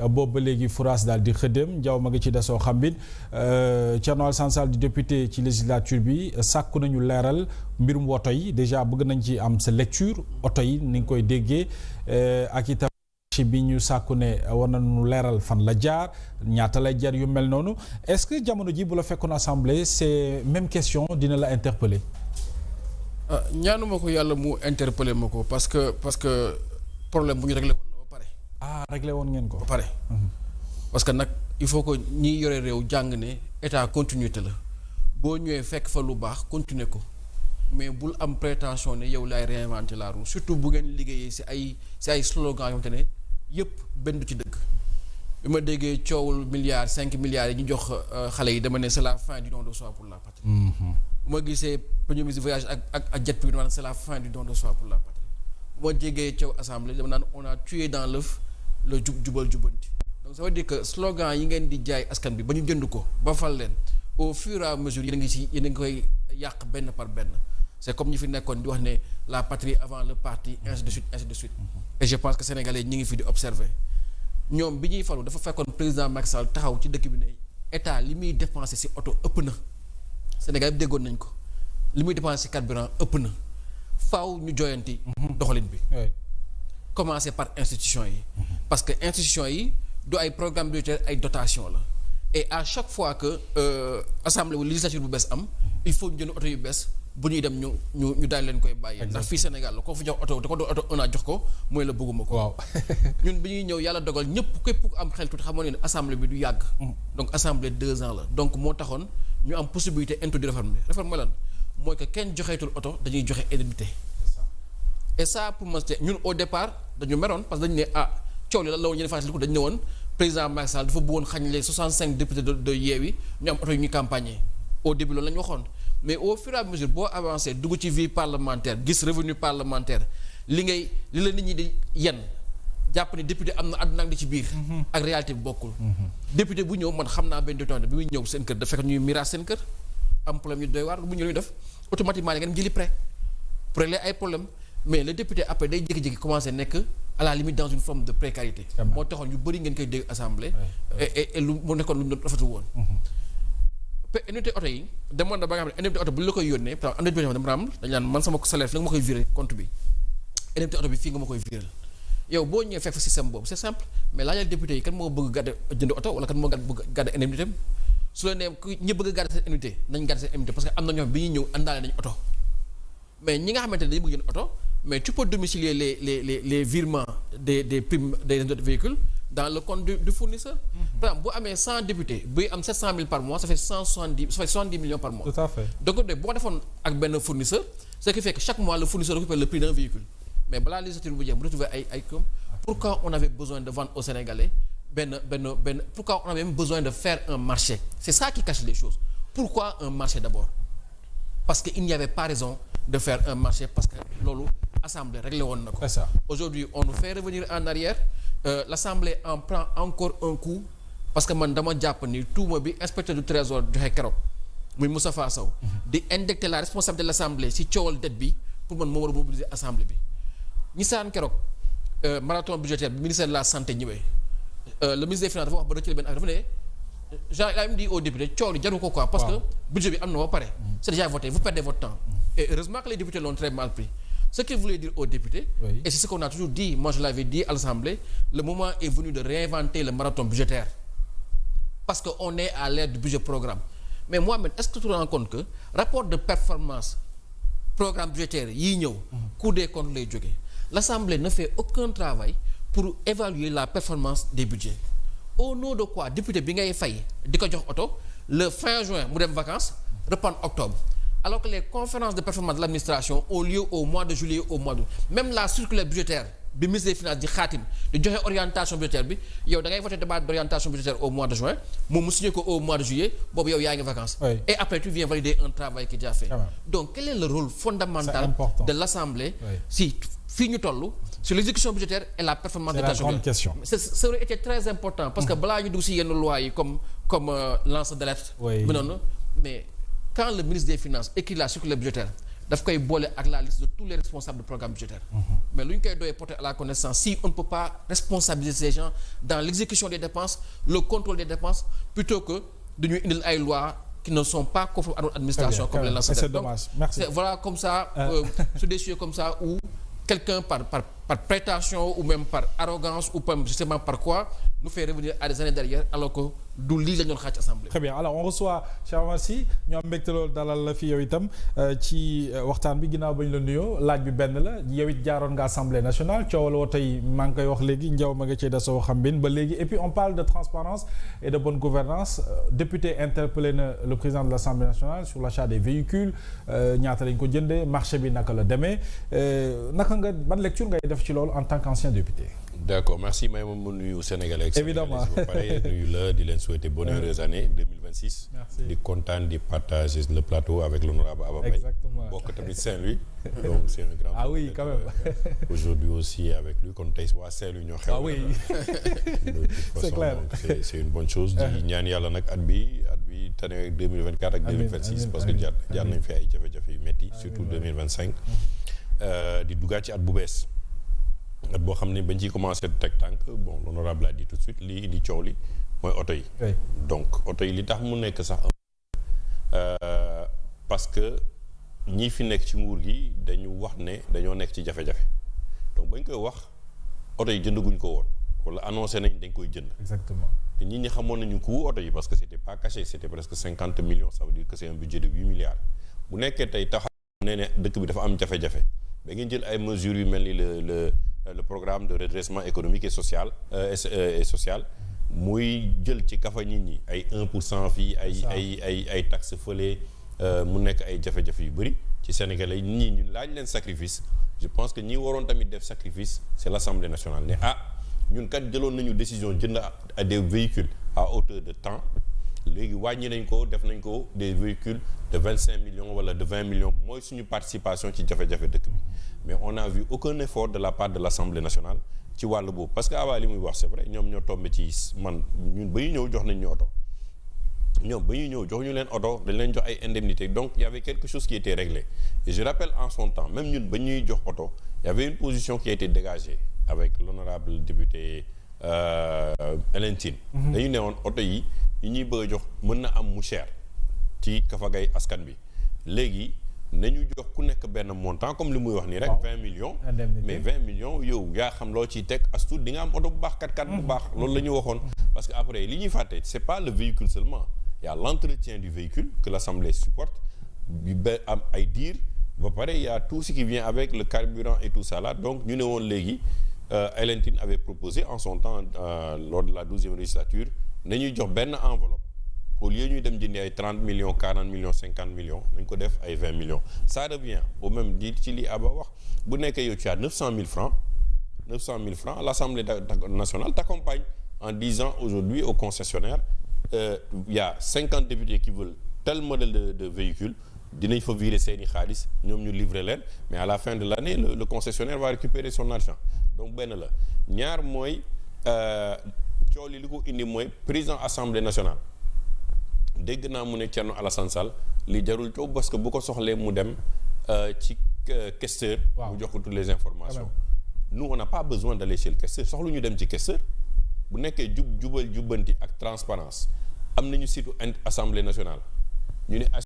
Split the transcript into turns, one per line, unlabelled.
boobu ba léegi furaas daal di xëddëm jaww ma ngi ci desoo xam bin Thierno Alassane Sall di député ci législature bi sàkku nañu leeral mbirum woto yi déjà bëgg nañ ci am sa lecture oto yi ni nga koy déggee ak itam ci bi ñu sàkku ne war nañu leeral fan la jaar ñaata lay jar yu mel noonu est-ce que jamono ji bu la fekkoon assemblée c'est même question dina la interpeller.
ñaanuma ko yàlla mu interpeller ma ko parce que problème bu ñu réglé woon la ba pare.
réglé woon ngeen ko.
ba pare. parce que nag il faut que ñi yore réew jàng ne état continuité la boo ñëwee fekk fa lu baax continuer ko mais bul am prétention ne yow laay réinventer la roue surtout bu ngeen liggéeyee si ay slogan yoo xamante ne yëpp benn du ci dëgg. bi ma déggee coowul milliards 5 milliards yi ñu jox xale yi dama ne c'est la fin du don de soi pour la patrie. bu ma gisee premier ministre voyage ak jet privé c'est la fin du don de soi pour la patrie. bu ma jegee coow assemblée dama naan on a tué dans l'œuf le jubal jubanti donc ça veut dire que slogan yi ngeen di jaay askan bi ba ñu jënd ko ba fal leen au fur et à mesure yéen a ngi koy yàq benn par benn c'est comme ñi fi nekkoon di wax ne la patrie avant le parti ainsi de suite et je pense que sénégalais ñi ngi fi di observer ñoom bi ñuy falu dafa fekkoon président Macky Sall taxaw ci dëkk bi ne état li muy dépensé ci oto ëpp na Sénégal bi déggoon nañ ko li muy dépensé ci carburant ëpp na faaw ñu joyanti doxalin bi commencer par institution yi parce que institution yi du ay programme budgétaire ay dotation la et à chaque fois que assemblée wala législature bu bees am il faut ñu jënd oto yu bees bu ñuy dem ñu daal leen koy bàyyi ndax fii Sénégal la koo fi jox oto da ko doon oto un an jox ko mooy la bëgguma ko waaw ñun bi ñuy ñëw yàlla dogal ñëpp képp ku am xel tuuti xamoon ne assemblée bi du yàgg donc assemblée 2 ans la donc moo taxoon ñu am possibilité introduire réforme mooy lan mooy que kenn joxeetul oto dañuy joxe indemnité et ça pour moi ñun au départ dañu meroon parce que dañu ne coow li lan la woon ñeneen fàttali ko dañu ne woon président Macky Sall dafa bëggoon xañ les 65 députés de Yewwi ñu am oto yu ñuy campagner au début loolu la ñu waxoon mais au fur et à mesure boo avancé dugg ci vie parlementaire gis revenu parlementaire li la nit ñi di yen jàpp ne député am na àdduna ak li ci biir ak réalité bi bokkul député bu ñëw man xam naa benn député bi muy ñëw seen kër da fekk ñuy mirage seen kër am problème ñu doy waar bu ñëw ñu def automatiquement ngeen jëli prêt pour régler ay problème mais le député après day jékki-jékki commencé nekk à la limite dans une forme de précarité moo taxoon yu bëri ngeen koy dégg assemblée et lu mu nekkoon lu ñu doon rafetu woon indemnité oto yi demoon na ba nga xam ne indemnité oto bu la koy yónnee par exemple indemnité dama am dañu naan man sama salaire fi nga ma koy virer compte bi indemnité oto bi fii nga ma koy virer yow boo ñëwee fekk fa système boobu c'est simple mais laajal député yi kan moo bëgg gàdde jënd oto wala kan moo bëgg gàdde indemnité su la nee ñi bëgg gàdde seen indemnité nañ gàdde seen indemnité parce que am na ñoo xam bi ñuy ñëw àndaale nañu oto mais ñi nga xamante ne dañu bëgg jënd oto mais tu peux domicilier les virements des primes des véhicules dans le compte du fournisseur. Par exemple bu amee 100 députés buy am 700 000 par mois ça fait 70 millions par mois.
Tout à fait.
donc de boo defoon ak benn fournisseur ce qui fait que chaque mois le fournisseur récupère le prix d'un véhicule mais balaa législature bu jeex bu retrouver ay comme pourquoi on avait besoin de vendre aux Sénégalais pourquoi on avait même besoin de faire un marché c'est ça qui cache les choses pourquoi un marché d'abord parce que il n'y avait pas raison de faire un marché parce que loolu assemblée réglé woon na ko.
C'est ça.
Aujourd'hui on nous fait revenir en arrière l'assemblée en prend encore un coup parce que man dama jàpp ni tuuma bi inspecteur du trésor joxe keroog muy Moustapha Sow di indicter la responsabilité de l'assemblée ci coowal dette bi pour man moo war a mobiliser assemblée bi ñi saan keroog marathon budgétaire bi ministère de la santé ñëwee le ministre des finances dafa wax ba rëccale benn affaire dafa ne genre il a même dit aux députés coow li jaru ko quoi parce que budget bi am na ba pare c'est déjà voté vous perdez votre temps et heureusement que les députés l'ont très mal pris ce qu'il voulait dire aux députés et c'est ce qu'on a toujours dit moi je l'avais dit à l'Assemblée le moment est venu de réinventer le marathon budgétaire parce que on est à l'ère du budget programme mais Mohamed est-ce que tu te rends compte que rapport de performance programme budgétaire yii ñëw Cour des comptes lay jóge l'Assemblée ne fait aucun travail pour évaluer la performance des budgets au nom de quoi député bi ngay fay di ko jox oto le fin juin mu dem vacances reprendre octobre alors que les conférences de performance de l'administration ont lieu au mois de juillet au mois d'août même la circulaire budgétaire bi ministre des finances di xaatim di joxe orientation budgétaire bi yow da ngay voter débat d'orientation budgétaire au mois de juin moom mu signé ko au mois de juillet boobu yow yaa ngi vacances et après tu viens valider un travail qui est déjà fait donc quel est le rôle fondamental de l'Assemblée si fii ñu toll sur l'exécution budgétaire et la performance de la grande question ça aurait été très important parce que balaa ñu dugg si yenn lois yi comme lance d'alerte mais quand le ministre des Finances écrit la circulaire budgétaire daf koy boole ak la liste de tous les responsables de programme budgétaire. Mais lu ñu koy doyee porter à la connaissance si on ne peut pas responsabiliser ces gens dans l'exécution des dépenses le contrôle des dépenses plutôt que dañuy indil ay lois qui ne sont pas conformes à notre administration comme les lanceurs.
C'est dommage. Merci.
C'est voilà comme ça sur des sujets comme ça où quelqu'un par prétention ou même par arrogance ou pas justement par quoi nous fait revenir à des années derrière alors que du lii la ñu doon xaaj assemblée.
Très bien alors on reçoit Cheikh Omar Sy ñoo am mbégte loolu dalal la fi yow itam ci waxtaan bi ginnaaw ba ñu la nuyoo laaj bi benn la yow it jaaroon nga assemblée nationale coowal woo tey maa ngi koy wax léegi njaw ma nga cee dasoo xam bin ba léegi et puis on parle de transparence et de bonne gouvernance député interpellé na le président de l'Assemblée nationale sur l'achat des véhicules ñaata lañ ko jëndee marché bi naka la demee naka nga ban lecture ngay def ci loolu en tant qu'ancien député.
D'accord merci may moom mu nuyu Sénégalais ak
évidemment
ba pare nuyu la di leen souhaiter bonne heureuse année 2026.
Merci.
di kontaan di partager le plateau avec l'honorable Aba Mbaye.
Exactement.
bokk tamit Saint-Louis. donc c'est un grand
ah oui quand même.
aujourd'hui aussi avec lui kon tey waa Saint-Louis ñoo xew.
ah oui
c'est
clair
donc c'est une bonne chose. di ñaan yàlla nag at bi tane 2024 ak 2026 parce que jaar nañ fi ay jafe-jafe yu métti surtout 2025. di duggaat ci at bu bees. at boo xam ne bañ ciy commencé teg tànk bon l'honorable a dit tout de suite lii indi coow li mooy oto yi. donc oto yi li tax mu nekk sax parce que ñii fi nekk ci nguur gi dañu wax ne dañoo nekk ci jafe-jafe donc bañ koy wax oto yi jëndaguñ ko woon wala annoncé nañ dañ koy jënd.
exactement
te nit ñi xamoon nañu coût oto yi parce que c'était pas caché c'était presque 50 millions ça veut dire que c'est un budget de 8 milliards bu nekkee tey tax nee ne dëkk bi dafa am jafe-jafe da ngeen jël ay mesures yu mel ni le programme de redressement économique et social muy jël ci kafa nit ñi ay 1% fii ay taxes fële mu nekk ay jafe-jafe yu bëri ci Sénégalais ñii ñu laaj leen sacrifice je pense que ñi waroon tamit def sacrifice c'est l'Assemblée nationale ne ñun kat jëloon nañu décision jënd à des véhicules à hauteur de temps léegi wàññi nañ ko def nañ ko des véhicules de 25 millions wala de 20 millions mooy suñu participation ci jafe-jafe dëkk bi mais on n'a vu aucun effort de la part de l'Assemblée nationale ci wàllu boobu parce que avant li muy wax c'est vrai ñoom ñoo tombé ci man ñun ba ñu ñëw jox nañ ñu oto ñoom ba ñuy ñëw jox ñu leen oto dañ leen jox ay indemnités donc il y avait quelque chose qui était réglé et je rappelle en son temps même ñun ba ñuy jox oto il y avait une position qui a été dégagée avec l'honorable député Hélène Tine dañu ne woon oto yi ñuy bëgg a jox mën na am mu cher ci kafagay askan bi léegi nañu jox ku nekk benn montant comme li muy wax nii rek 20 millions mais 20 millions yow yaa xam loo ciy teg as tuut di nga am oto bu baax kat bu baax loolu la ñu waxoon parce que après li ñuy fàtte c'est pas le véhicule seulement il y a l'entretien du véhicule que l'Assemblée supporte bi ba am ay diir ba pare il y a tout ce qui vient avec le carburant et tout ça là donc ñu ne woon léegi Hélène Tine avait proposé en son temps lors de la 12e législature nañuy jox benn enveloppe au lieu ñuy dem jëndi ay 30 millions 40 millions 50 millions nañ ko def ay 20 millions ça revient au même di ci li Aba wax bu nekkee yow tu as 900 000 francs l'Assemblée nationale t'accompagne en disant aujourd'hui aux concessionnaires il y a 50 députés qui veulent tel modèle de véhicule dinañ fa virer seeni xaalis ñoom ñu livrer leen mais à la fin de l'année le concessionnaire va récupérer son argent donc benn la ñaar mooy coow li ko indi mooy président assemblée nationale dégg naa mu ne Thierno Alassane Sall li jarul coow parce que bu ko soxlee mu dem ci questeur mu jox ko toutes les informations nous on n'a pas besoin d'aller chez le questeur soxlu ñu dem ci questeur bu nekkee jubal jubbanti ak transparence am nañu site assemblée nationale ñu ne